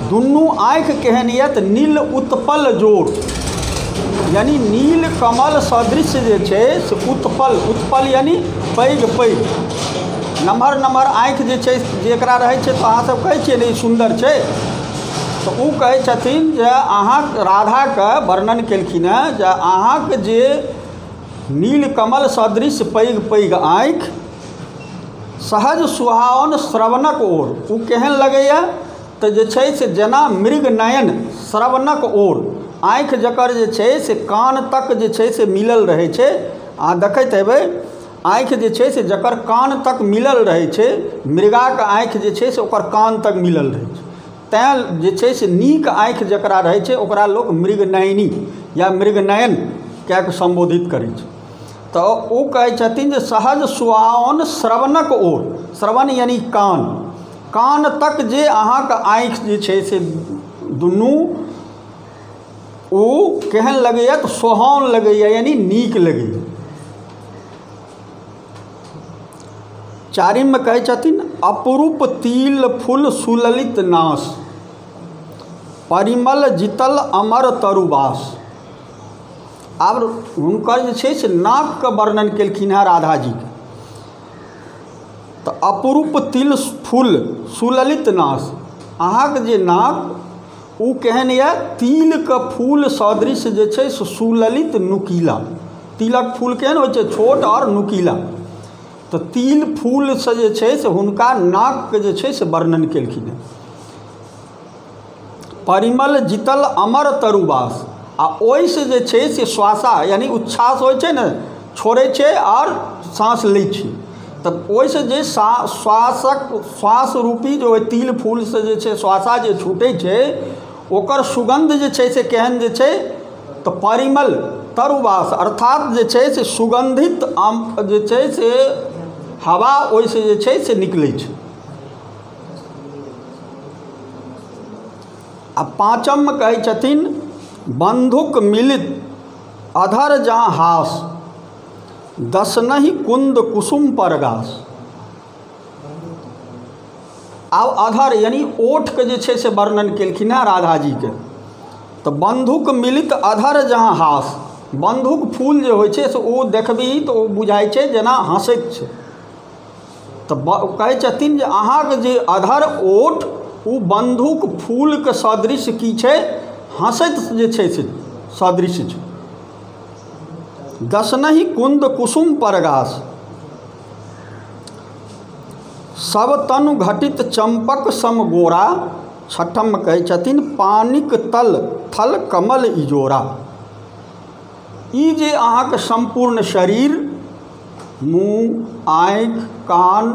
दुनू आँखि केहन यऽ तऽ नील उत्पल जोड़, यानी नील कमल सदृश जे छै से उत्पल यानी पैघ पैघ नम्हर नम्हर आँखि जे छै जेकरा रहै छै तऽ अहाँसभ कहै छियै ने सुन्दर छै, तऽ ओ कहै छथिन जे अहाँ राधाके वर्णन केलखिन हेँ जे अहाँके जे नील कमल सदृश पैघ पैघ आँखि सहज सुहावन श्रवणक ओर, ओ केहन लगैए तऽ जे छै से जेना मृग नयन श्रवणक ओर, आँखि जकर जे छै से कान तक जे छै से मिलल रहै छै। अहाँ देखैत हेबै आँखि जे छै से जकर कान तक मिलल रहै छै, मृगाके आँखि जे छै से ओकर कान तक मिलल रहै छै, तैँ जे छै से नीक आँखि जकरा रहै छै ओकरा लोक मृगनयनी या मृगनयन कए कऽ सम्बोधित करै छै। तऽ ओ कहै छथिन जे सहज सुहावन श्रवणक ओर, श्रवण यानी कान, कान तक जे अहाँके आँखि जे छै से दुनू ओ केहन लगैए तऽ सोहावन लगैए यानी नीक लगैए। चारिममे कहै छथिन अपरूप तिल फूल सुललित नाश, परिमल जितल अमर तरुबास। आब हुनकर जे छै से नाकके वर्णन केलखिन हेँ राधा जीके, तऽ अपरूप तिल फूल सुललित नाश, अहाँके जे नाक ओ केहन यऽ तिलके फूल सदृश जे छै से सुललित नुकीला, तिलक फूल केहन होइ छै छोट और नुकीला, तऽ तिल फूलसँ जे छै से हुनका नाकके जे छै से वर्णन केलखिन हेँ। परिमल जितल अमर तरुबास, आ ओहिसँ जे छै से श्वासा यानी उच्छ्वास होइ छै ने, छोड़ै छै और साँस लै छै, तऽ ओहिसँ जे श्वास रूपी जो तिल फूलसँ जे छै श्वासा जे छूटै छै ओकर सुगंध जे छै से केहन जे छै तऽ परिमल तरुबास, अर्थात जे छै से सुगंधित जे छै से हवा ओहिसँ जे छै से निकलै छै। आ पाँचममे कहै छथिन बंधुक मिलित अधर जहाँ हास, दसनहि कुंद कुसुम परगास। आब अधर यानी ओठके जे छै से वर्णन केलखिन हेँ राधा जीके, तऽ बंधुक मिलित अधर जहाँ हास, बंधुक फूल जे होइ छै से ओ देखबिही तऽ ओ बुझाइ छै जेना हँसैत छै, तऽ कहै छथिन जे अहाँके जे अधर ओठ ओ बंधुक फूलके सदृश की छै, हँसैत जे छै से सदृश छै। दसनहि कुंद कुसुम परगास, सब तनु घटित चंपक सम गोरा। छठम कहै छथिन पानिक तल थल कमल इजोरा, ई जे अहाँके संपूर्ण शरीर मुँह आँखि कान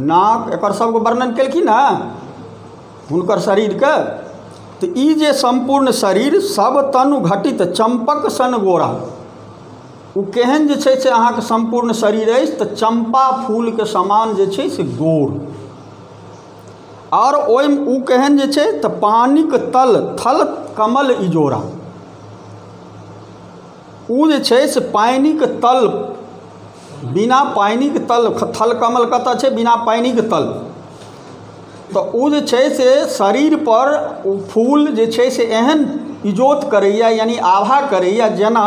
नाक एकर सबके वर्णन केलखिन हेँ हुनकर शरीरके, तऽ ई जे संपूर्ण शरीर सब तनु घटित चंपक सन गोरा, ओ केहन जे छै से अहाँके संपूर्ण शरीर अछि तऽ चंपा फूलके समान जे छै से गोर, और ओहिमे ओ केहन जे छै तऽ पानिक तल थल कमल इजोरा, ओ जे छै से पानिक तल, बिना पानिक तल, थल कमल कतऽ छै बिना पानिक तल, तऽ ओ जे छै से शरीर पर ओ फूल जे छै से एहन इजोत करैए यानी आभा करैए जेना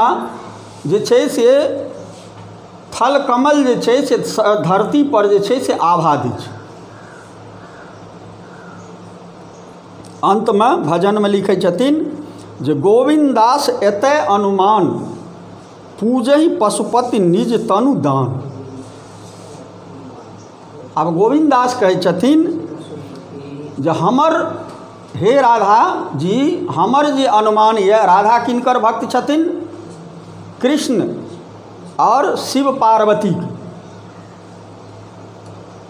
जे छै से थल कमल जे छै से धरती पर जे छै से आभा दै छै। अंतमे भजनमे लिखै छथिन जे गोविंदास एतय अनुमान, पूजहि पशुपति निज तनु दान। आब गोविंदास कहै छथिन जे हमर हे राधा जी, हमर जे अनुमान यऽ, राधा किनकर भक्त छथिन, कृष्ण और शिव पार्वती,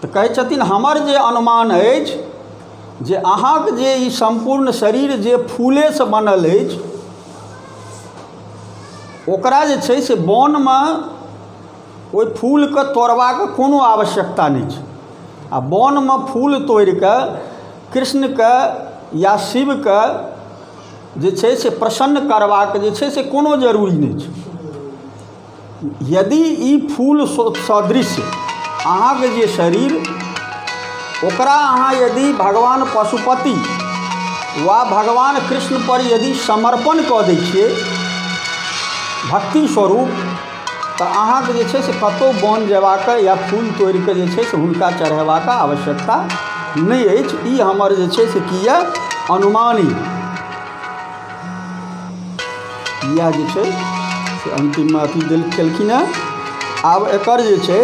तऽ कहै छथिन हमर जे अनुमान अछि जे अहाँके जे ई संपूर्ण शरीर जे फूलेसँ बनल अछि ओकरा जे छै से वनमे ओहि फूलके तोड़बाक कोनो आवश्यकता नहि छै, आ वनमे फूल तोड़िके कृष्णके या शिवके जे छै से प्रसन्न करबाक जे छै से कोनो जरूरी नहि छै। यदि ई फूल सदृश अहाँके जे शरीर ओकरा अहाँ यदि भगवान पशुपति वा भगवान कृष्ण पर यदि समर्पण कऽ दै छियै भक्ति स्वरूप तऽ अहाँके जे छै से कतहु बन जेबाक या फूल तोड़ि कऽ जे छै से हुनका चढ़ेबाक आवश्यकता नहि अछि। ई हमर जे छै से की यऽ अनुमान इएह जे छै से अन्तिममे अथी केलखिन हेँ। आब एकर जे छै